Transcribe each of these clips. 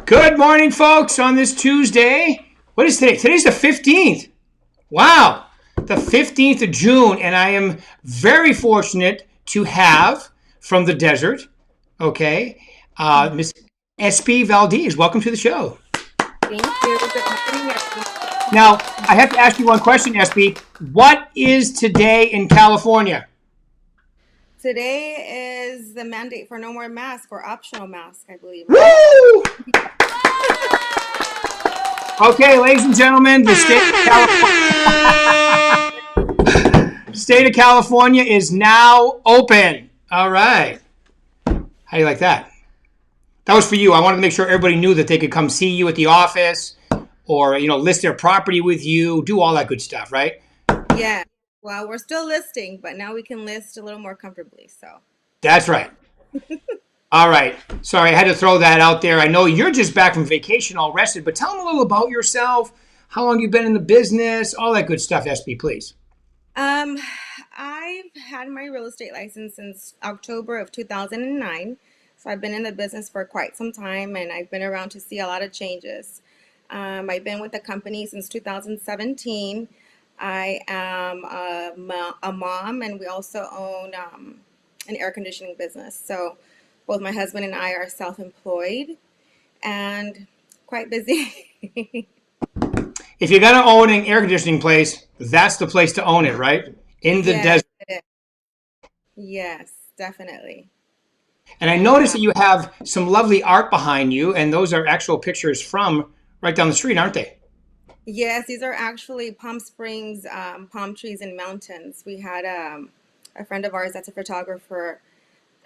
Good morning, folks, on this Tuesday. What is today? Today's the 15th. Wow, the 15th of June, and I am very fortunate to have from the desert, Miss Espe Valdez. Welcome to the show. Thank you. Good morning, everyone. Now, I have to ask you one question, Espe. What is today in California? Today is the mandate for no more mask or optional mask, I believe. Woo! Okay, ladies and gentlemen, the state of California is now open. All right. How do you like that? That was for you. I wanted to make sure everybody knew that they could come see you at the office or, list their property with you, do all that good stuff, right? Yeah. Well, we're still listing, but now we can list a little more comfortably. So That's right. All right. Sorry, I had to throw that out there. I know you're just back from vacation all rested, but tell them a little about yourself, how long you've been in the business, all that good stuff, SB, please. I've had my real estate license since October of 2009. So I've been in the business for quite some time, and I've been around to see a lot of changes. I've been with the company since 2017. I am a mom, and we also own an air conditioning business. So both my husband and I are self-employed and quite busy. If you're going to own an air conditioning place, that's the place to own it, right? In the Yes, desert. it is. Yes, definitely. And I noticed that you have some lovely art behind you, and those are actual pictures from right down the street, aren't they? Yes, these are actually Palm Springs palm trees and mountains. We had a friend of ours that's a photographer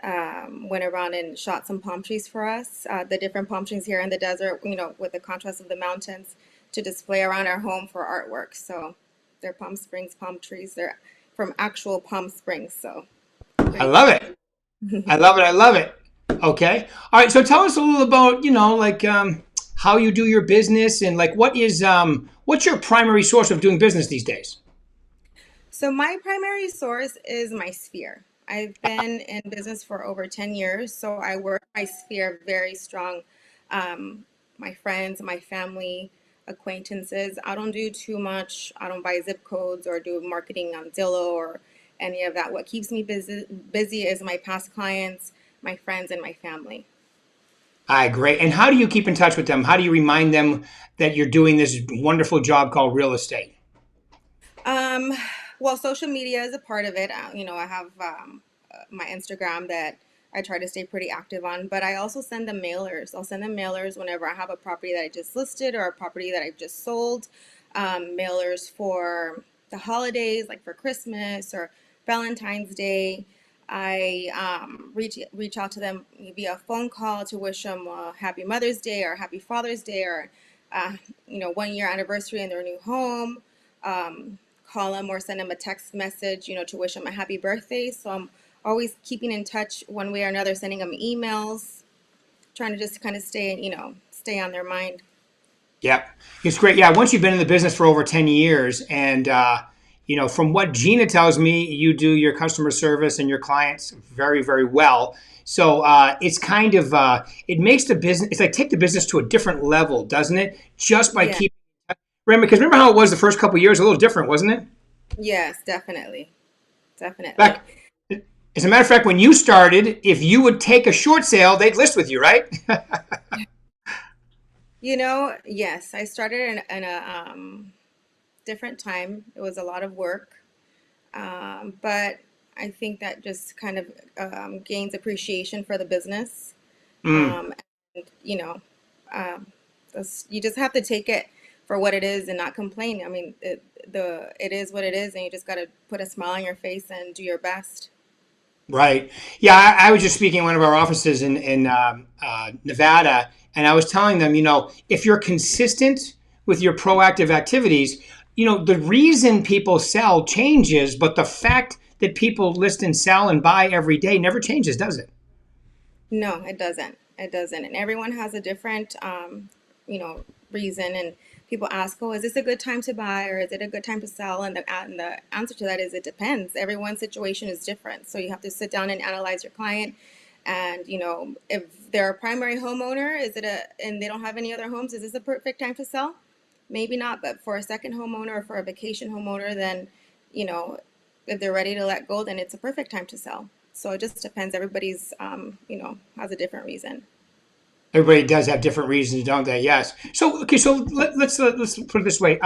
went around and shot some palm trees for us, the different palm trees here in the desert, with the contrast of the mountains to display around our home for artwork. So they're Palm Springs palm trees. They're from actual Palm Springs. So I pretty love it. I love it. I love it. Okay. All right. So tell us a little about, how you do your business and what's your primary source of doing business these days? So my primary source is my sphere. I've been in business for over 10 years, so I work my sphere very strong. My friends, my family, acquaintances. I don't do too much. I don't buy zip codes or do marketing on Zillow or any of that. What keeps me busy is my past clients, my friends, and my family. All right, great. And how do you keep in touch with them? How do you remind them that you're doing this wonderful job called real estate? Um, well, social media is a part of it. I have my Instagram that I try to stay pretty active on, but I also send them mailers. I'll send them mailers whenever I have a property that I just listed or a property that I've just sold. Mailers for the holidays, like for Christmas or Valentine's Day. I reach out to them via phone call to wish them a happy Mother's Day or happy Father's Day or 1 year anniversary in their new home. Um, Call them or send them a text message, to wish them a happy birthday. So I'm always keeping in touch one way or another, sending them emails, trying to just kind of stay on their mind. Yeah, it's great. Yeah, once you've been in the business for over 10 years and, from what Gina tells me, you do your customer service and your clients very, very well. So it's kind of, it makes the business, it's like take the business to a different level, doesn't it? Just by Yeah. keeping, remember how it was the first couple of years, a little different, wasn't it? Yes, definitely. In Definitely. fact, as a matter of fact, when you started, if you would take a short sale, they'd list with you, right? Yes, I started in a different time. It was a lot of work. But I think that just kind of gains appreciation for the business. Mm, And, um, you just have to take it for what it is and not complain. I mean, it is what it is, and you just got to put a smile on your face and do your best. right. Yeah, I was just speaking in one of our offices in Nevada, and I was telling them, if you're consistent with your proactive activities, the reason people sell changes, but the fact that people list and sell and buy every day never changes, does it? No, it doesn't. It doesn't. And everyone has a different, reason. And people ask, "Oh, is this a good time to buy or is it a good time to sell?" And the answer to that is it depends. Everyone's situation is different, so you have to sit down and analyze your client, And if they're a primary homeowner, and they don't have any other homes, is this a perfect time to sell? Maybe not, but for a second homeowner or for a vacation homeowner, then you know if they're ready to let go, then it's a perfect time to sell. So it just depends. Everybody's has a different reason. Everybody does have different reasons, don't they? Yes. So okay, so let's put it this way.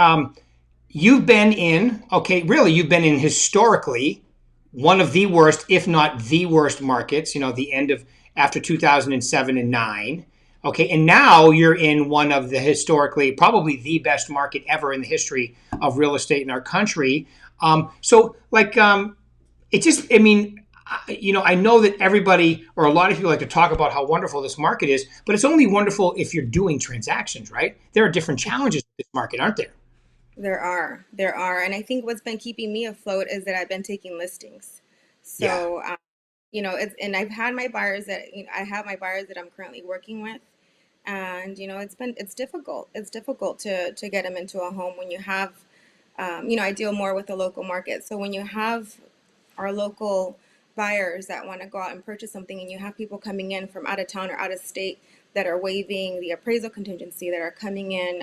You've been in, okay, really, you've been in historically one of the worst, if not the worst markets, the end of after 2007 and 9. Okay, and now you're in one of the historically, probably the best market ever in the history of real estate in our country. It just, I mean, I know that everybody or a lot of people like to talk about how wonderful this market is, but it's only wonderful if you're doing transactions, right? There are different challenges with this market, aren't there? There are, and I think what's been keeping me afloat is that I've been taking listings. Yeah. So, and I've had my buyers I have my buyers that I'm currently working with, and it's difficult. It's difficult to get them into a home when you have, I deal more with the local market. So when you have our local buyers that want to go out and purchase something, and you have people coming in from out of town or out of state that are waiving the appraisal contingency, that are coming in.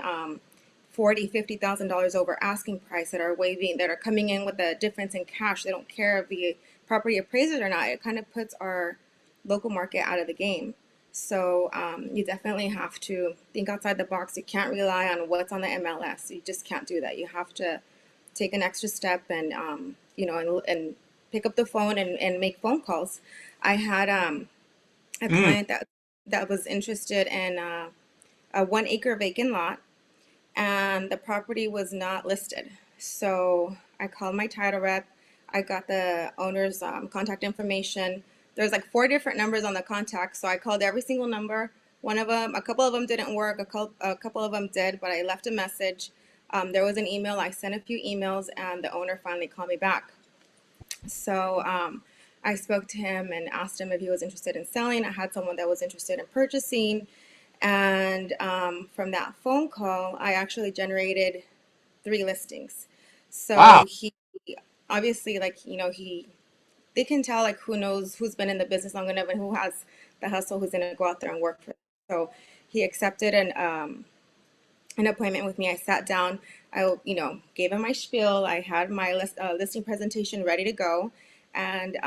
40, $50,000 over asking price, that are waiving, that are coming in with a difference in cash. They don't care if the property appraises or not. It kind of puts our local market out of the game. So you definitely have to think outside the box. You can't rely on what's on the MLS. You just can't do that. You have to take an extra step and and pick up the phone and make phone calls. I had a Mm. client that was interested in a 1 acre vacant lot, and the property was not listed. So I called my title rep. I got the owner's contact information. There's like four different numbers on the contact, so I called every single number. One of them, a couple of them didn't work. A couple of them did, but I left a message. There was an email. I sent a few emails, and the owner finally called me back. So I spoke to him and asked him if he was interested in selling. I had someone that was interested in purchasing. And from that phone call, I actually generated 3 listings. Wow. So he obviously, they can tell like who knows, who's been in the business long enough and who has the hustle, who's going to go out there and work for them. So he accepted an appointment with me. I sat down. I gave him my spiel. I had my listing presentation ready to go, and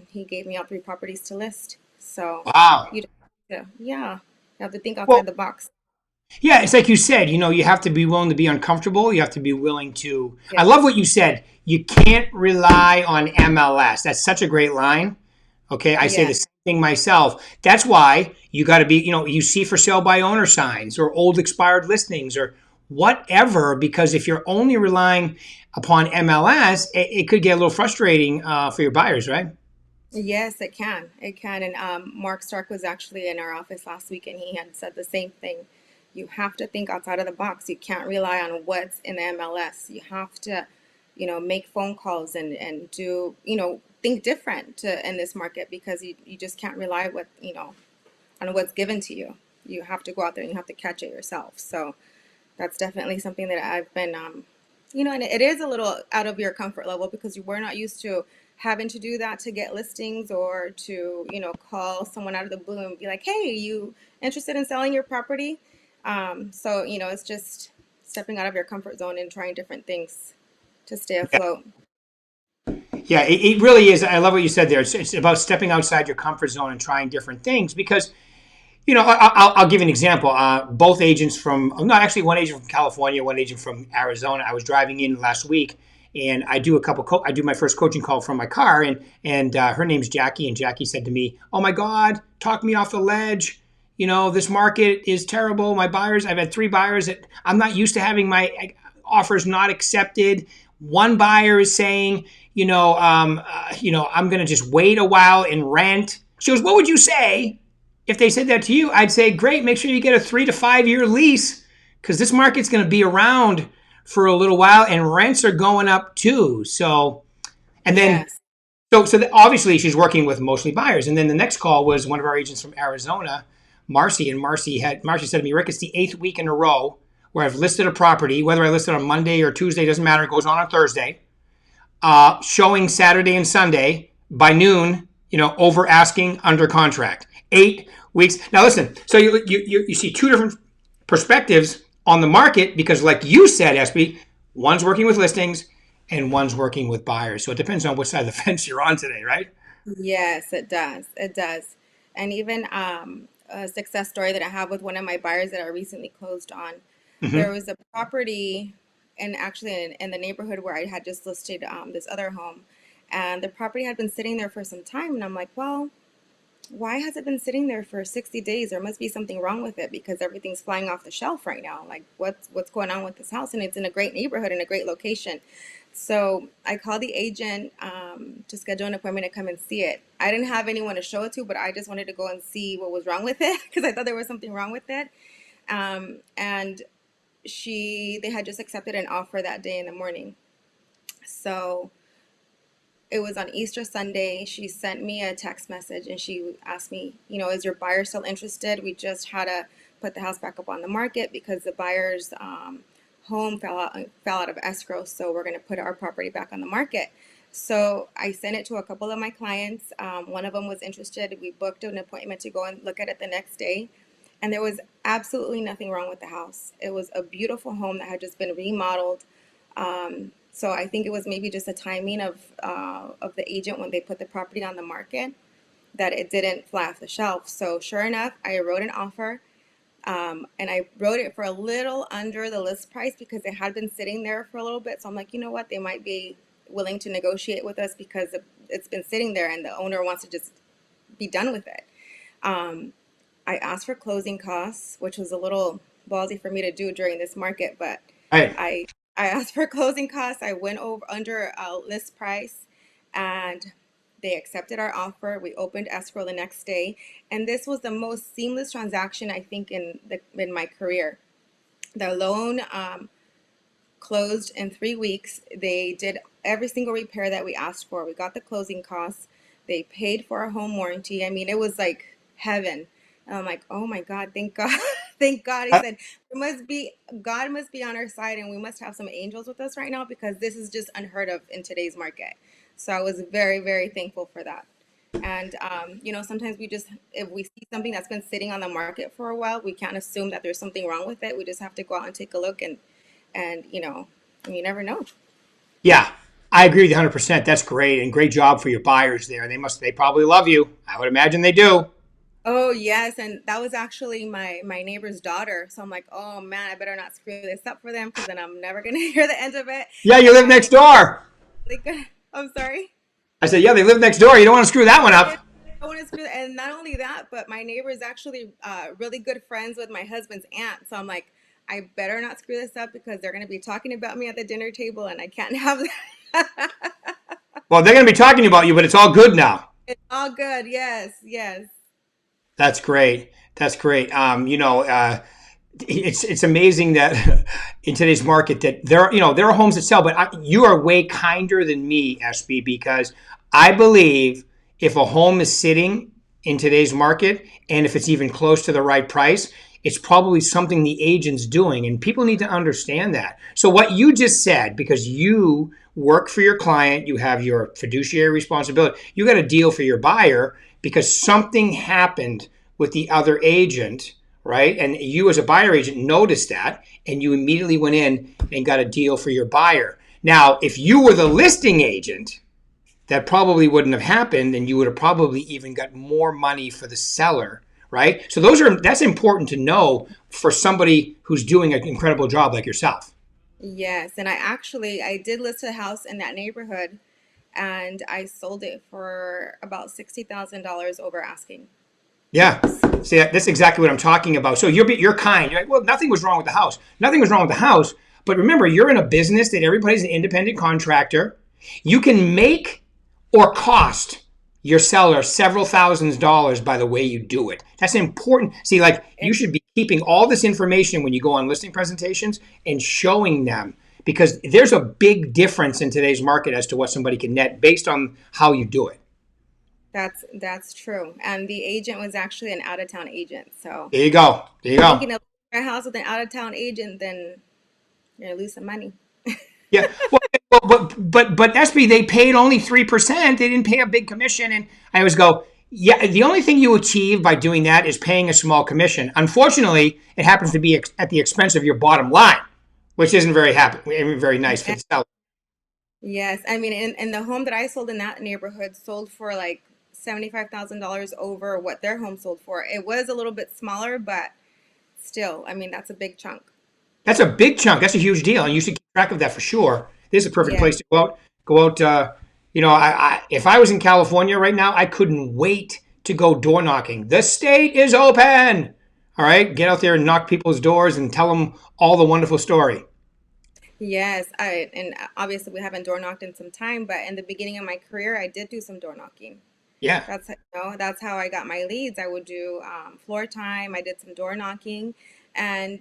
he gave me all 3 properties to list. So Wow. you, yeah, you have to think outside Well, the box. yeah, it's like you said, you have to be willing to be uncomfortable. You have to be willing to. I Yes. love what you said. You can't rely on MLS. That's such a great line. Okay. I say Yeah. the same thing myself. That's why you got to be, you see for sale by owner signs or old expired listings or whatever, because if you're only relying upon MLS, it could get a little frustrating for your buyers, right? Yes, it can. It can. And Mark Stark was actually in our office last week, and he had said the same thing. You have to think outside of the box. You can't rely on what's in the MLS. You have to, make phone calls and do, think different in this market, because you just can't rely on what's given to you. You have to go out there and you have to catch it yourself. So that's definitely something that I've been, and it is a little out of your comfort level, because we're not used to having to do that to get listings, or to, call someone out of the blue and be like, hey, you interested in selling your property? So, it's just stepping out of your comfort zone and trying different things to stay afloat. Yeah, it really is. I love what you said there. It's about stepping outside your comfort zone and trying different things because I'll give you an example. Both agents from, no, actually one agent from California, one agent from Arizona. I was driving in last week, and I do I do my first coaching call from my car, and her name's Jackie, and Jackie said to me, "Oh my God, talk me off the ledge. This market is terrible. I've had 3 buyers that I'm not used to having my offers not accepted. One buyer is saying, I'm going to just wait a while and rent." She goes, "What would you say if they said that to you?" I'd say, "Great, make sure you get a 3 to 5 year lease because this market's going to be around for a little while and rents are going up too." So, and then, Yes. obviously she's working with mostly buyers. And then the next call was one of our agents from Arizona, Marcy. And Marcy said to me, "Rick, it's the 8th week in a row where I've listed a property, whether I listed on Monday or Tuesday, doesn't matter. It goes on Thursday, showing Saturday and Sunday by noon. over asking, under contract. 8 weeks. Now listen, so you see two different perspectives on the market because, like you said, Espe, one's working with listings and one's working with buyers. So it depends on which side of the fence you're on today, right? Yes, it does. It does. And even a success story that I have with one of my buyers that I recently closed on. There Mm-hmm. was a property, and actually in the neighborhood where I had just listed this other home, and the property had been sitting there for some time. And I'm like, well, why has it been sitting there for 60 days? There must be something wrong with it because everything's flying off the shelf right now. Like, what's going on with this house? And it's in a great neighborhood and a great location. So I called the agent to schedule an appointment to come and see it. I didn't have anyone to show it to, but I just wanted to go and see what was wrong with it because I thought there was something wrong with it. And they had just accepted an offer that day in the morning. So it was on Easter Sunday. She sent me a text message and she asked me, is your buyer still interested? We just had to put the house back up on the market because the buyer's home fell out of escrow. So we're going to put our property back on the market. So I sent it to a couple of my clients. One of them was interested. We booked an appointment to go and look at it the next day. And there was absolutely nothing wrong with the house. It was a beautiful home that had just been remodeled. So I think it was maybe just a timing of the agent when they put the property on the market that it didn't fly off the shelf. So sure enough, I wrote an offer, and I wrote it for a little under the list price because it had been sitting there for a little bit. So I'm like, you know what, they might be willing to negotiate with us because it's been sitting there and the owner wants to just be done with it. Um, I asked for closing costs, which was a little ballsy for me to do during this market, but Right. I I asked for closing costs. I went over under list price, and they accepted our offer. We opened escrow the next day, and this was the most seamless transaction I think in my career. The loan closed in 3 weeks. They did every single repair that we asked for. We got the closing costs. They paid for our home warranty. I mean, it was like heaven. And I'm like, oh my God, thank God, thank God. He Uh, said, God must be on our side, and we must have some angels with us right now because this is just unheard of in today's market. So I was very, very thankful for that. And sometimes if we see something that's been sitting on the market for a while, we can't assume that there's something wrong with it. We just have to go out and take a look, and you never know. yeah, I agree with you 100%. That's great and great job for your buyers there. They probably love you. I would imagine they do. Oh yes, and that was actually my neighbor's daughter. So I'm like, oh man, I better not screw this up for them because then I'm never gonna hear the end of it. Yeah, you And live my next door. like, I'm sorry. I said, yeah, they live next door. You don't want to screw that one I up. want to screw, and not only that, but my neighbor is actually really good friends with my husband's aunt. So I'm like, I better not screw this up because they're gonna be talking about me at the dinner table, and I can't have that. Well, they're going to be talking about you, but it's all good now. It's all good. Yes, yes. That's great. That's great. It's amazing that in today's market that there are homes that sell, but you are way kinder than me, SB, because I believe if a home is sitting in today's market and if it's even close to the right price, it's probably something the agent's doing, and people need to understand that. So what you just said, because you work for your client, you have your fiduciary responsibility, you got a deal for your buyer because something happened with the other agent, right? And you as a buyer agent noticed that and you immediately went in and got a deal for your buyer. Now, if you were the listing agent, that probably wouldn't have happened and you would have probably even got more money for the seller, right? So that's important to know for somebody who's doing an incredible job like yourself. Yes, and I did list a house in that neighborhood, and I sold it for about $60,000 over asking. Yeah. See, that's exactly what I'm talking about. So you're kind. You're like, well, nothing was wrong with the house. Nothing was wrong with the house. But remember, you're in a business that everybody's an independent contractor. You can make or cost your seller several thousands of dollars by the way you do it. That's important. See, like you should be keeping all this information when you go on listing presentations and showing them because there's a big difference in today's market as to what somebody can net based on how you do it. That's true. And the agent was actually an out of town agent. So There you go. There you I think go. in a house with an out of town agent, then you're gonna lose some money. Yeah. Well, Well, but SB, they paid only 3%. They didn't pay a big commission, and I always go, yeah. The only thing you achieve by doing that is paying a small commission. Unfortunately, it happens to be at the expense of your bottom line, which isn't very nice for Yeah. the seller. Yes, I mean, in the home that I sold in that neighborhood sold for like $75,000 over what their home sold for. It was a little bit smaller, but still, I mean, that's a big chunk. That's a big chunk. That's a huge deal, and you should keep track of that for sure. This is a perfect Yeah. place to go out. Go out. If I was in California right now, I couldn't wait to go door knocking. The state is open. All right, get out there and knock people's doors and tell them all the wonderful story. Yes, and obviously we haven't door knocked in some time, but in the beginning of my career, I did do some door knocking. Yeah. That's how I got my leads. I would do floor time. I did some door knocking, and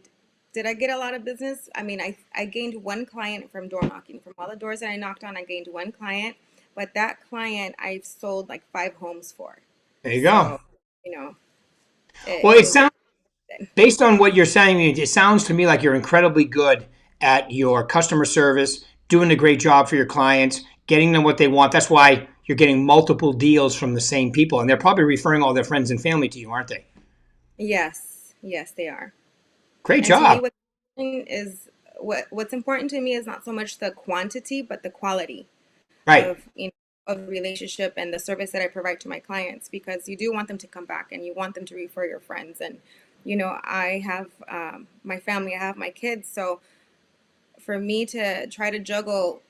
did I get a lot of business? I mean, I gained one client from door knocking. From all the doors that I knocked on, I gained one client, but that client I've sold like five homes for. There you go. So, you know, Well, it it was sounds based on what you're saying, it sounds to me like you're incredibly good at your customer service, doing a great job for your clients, getting them what they want. That's why you're getting multiple deals from the same people, and they're probably referring all their friends and family to you, aren't they? yes, yes, they are. Great And to me, job. what's important to me is not so much the quantity, but the quality Right. of of the relationship and the service that I provide to my clients, because you do want them to come back and you want them to refer your friends. And I have my family, I have my kids, so for me to try to juggle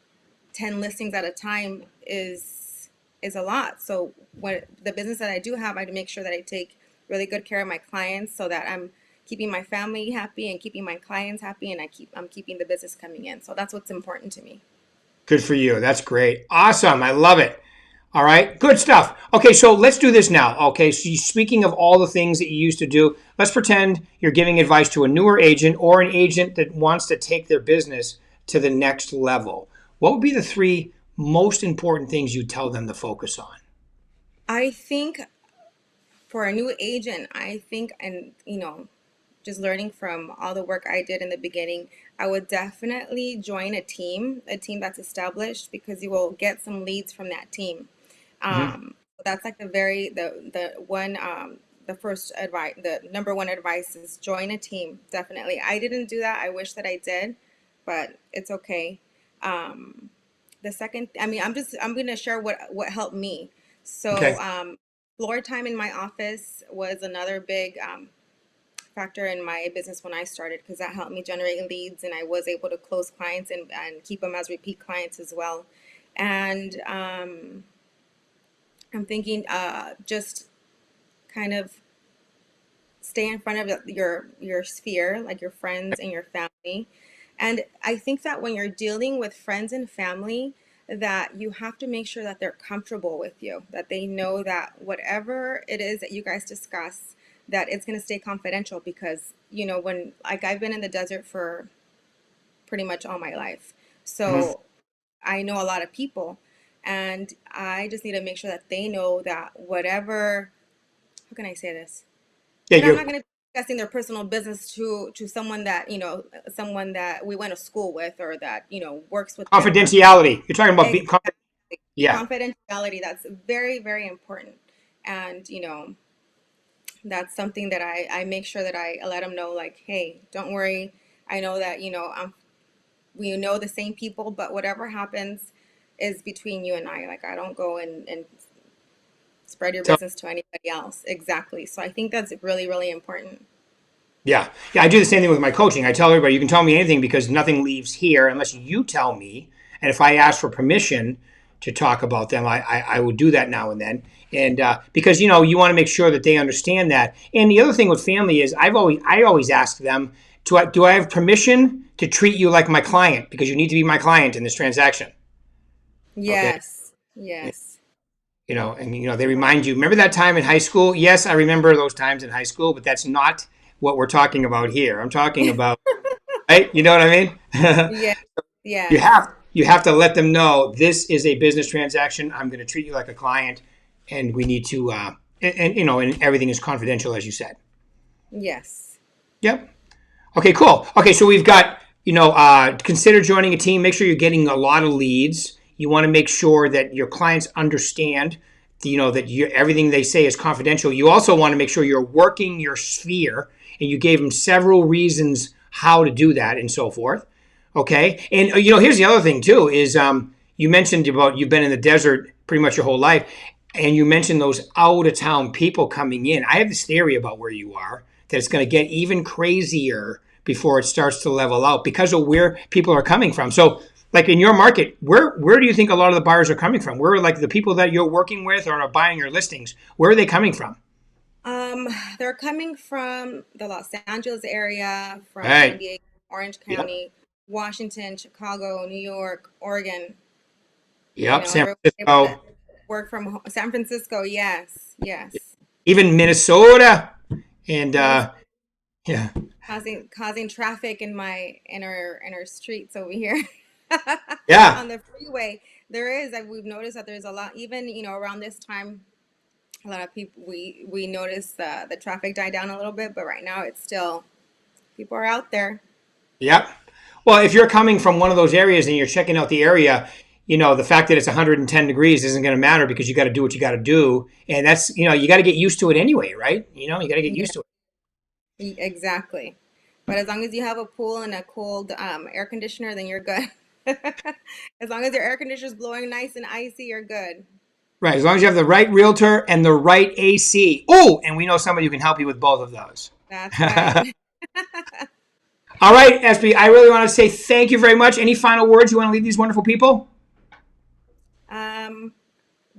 10 listings at a time is a lot. So when the business that I do have, I make sure that I take really good care of my clients so that I'm keeping my family happy and keeping my clients happy, and I'm keeping the business coming in. So that's what's important to me. Good for you. That's great. Awesome. I love it. All right. Good stuff. Okay, so let's do this now. Okay, so speaking of all the things that you used to do, let's pretend you're giving advice to a newer agent or an agent that wants to take their business to the next level. What would be the three most important things you tell them to focus on? I think for a new agent, I think, and just learning from all the work I did in the beginning, I would definitely join a team that's established, because you will get some leads from that team. Mhm. That's like the one the first advice, the number one advice is join a team. Definitely. I didn't do that. I wish that I did, but it's okay. Um, the second, I mean, I'm gonna share what helped me. So, Okay. floor time in my office was another big factor in my business when I started, because that helped me generate leads, and I was able to close clients and keep them as repeat clients as well. And I'm thinking just kind of stay in front of your sphere, like your friends and your family. And I think that when you're dealing with friends and family, that you have to make sure that they're comfortable with you, that they know that whatever it is that you guys discuss, that it's going to stay confidential, because when, like, I've been in the desert for pretty much all my life. Mhm. So I know a lot of people, and I just need to make sure that they know that whatever, how can I say this? Yeah, That I'm your not going to be discussing their personal business to someone that, someone that we went to school with, or that, works with them, or confidentiality. You're talking about exactly. yeah. Confidentiality, that's very, very important. And, that's something that I make sure that I let them know, like, hey, don't worry. I know that, we know the same people, but whatever happens is between you and I. Like, I don't go and spread your Tell business to anybody else. Exactly. So I think that's really, really important. Yeah. Yeah, I do the same thing with my coaching. I tell everybody you can tell me anything because nothing leaves here unless you tell me. And if I ask for permission to talk about them, I would do that now and then. And because you want to make sure that they understand that. And the other thing with family is I always ask them, do I have permission to treat you like my client, because you need to be my client in this transaction. Okay. Yes. Yes. And they remind you, remember that time in high school? Yes, I remember those times in high school, but that's not what we're talking about here. I'm talking about, right? You know what I mean? Yes. you Yes. have you have to let them know this is a business transaction. I'm going to treat you like a client, and we need to, and everything is confidential, as you said. Yes. Yep. Okay, cool. Okay, so we've got consider joining a team. Make sure you're getting a lot of leads. You want to make sure that your clients understand, that everything they say is confidential. You also want to make sure you're working your sphere, and you gave them several reasons how to do that and so forth. Okay. And, here's the other thing too is you mentioned about you've been in the desert pretty much your whole life. And you mentioned those out of town people coming in. I have this theory about where you are that it's going to get even crazier before it starts to level out because of where people are coming from. So, like in your market, where do you think a lot of the buyers are coming from? Where are like the people that you're working with or are buying your listings? Where are they coming from? Um, they're coming from the Los Angeles area, from San Right. Diego, Orange Yep. County, Washington, Chicago, New York, Oregon. Yep. San Everyone's able to Francisco, work from San Francisco. Yes, yes. even Minnesota, and Minnesota yeah, causing traffic in my inner streets over here yeah. on the freeway. There is. We've noticed that there's a lot. Even around this time, a lot of people we notice the traffic died down a little bit, but right now it's still people are out there. Yep. Well, if you're coming from one of those areas and you're checking out the area, the fact that it's 110 degrees isn't going to matter because you got to do what you got to do. And that's, you got to get used to it anyway, right? You got to get Yeah, used to it. exactly. But as long as you have a pool and a cold air conditioner, then you're good. As long as your air conditioner's blowing nice and icy, you're good. Right. As long as you have the right realtor and the right AC. Oh, and we know somebody who can help you with both of those. That's right. All right, Espe, I really want to say thank you very much. Any final words you want to leave these wonderful people? Um,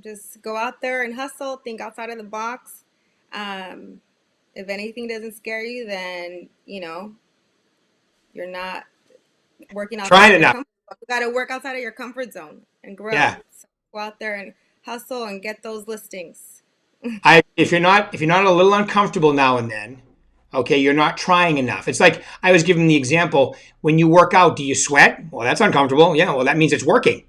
just go out there and hustle, think outside of the box. Um, if anything doesn't scare you, then you're not working outside Trying of your enough. comfort zone. You got to work outside of your comfort zone and grow. Yeah. So go out there and hustle and get those listings. If you're not a little uncomfortable now and then, okay, you're not trying enough. It's like I was giving the example when you work out, do you sweat? Well, that's uncomfortable. Yeah, well, that means it's working,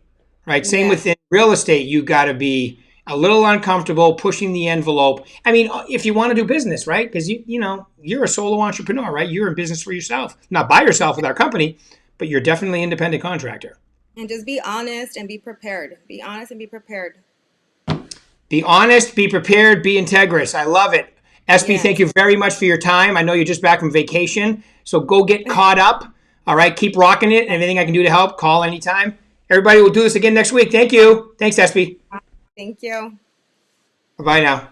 right? Same Yes. within real estate, you got to be a little uncomfortable pushing the envelope. I mean, if you want to do business, right? Because you're a solo entrepreneur, right? You're in business for yourself, not by yourself with our company, but you're definitely an independent contractor. And just be honest and be prepared. Be honest and be prepared. Be honest, be prepared, be integrous. I love it. SB, thank Yes. you very much for your time. I know you're just back from vacation, so go get caught up. All right, keep rocking it. Anything I can do to help, call anytime. Everybody will do this again next week. Thank you. Thanks, SB. Thank you. Bye bye now.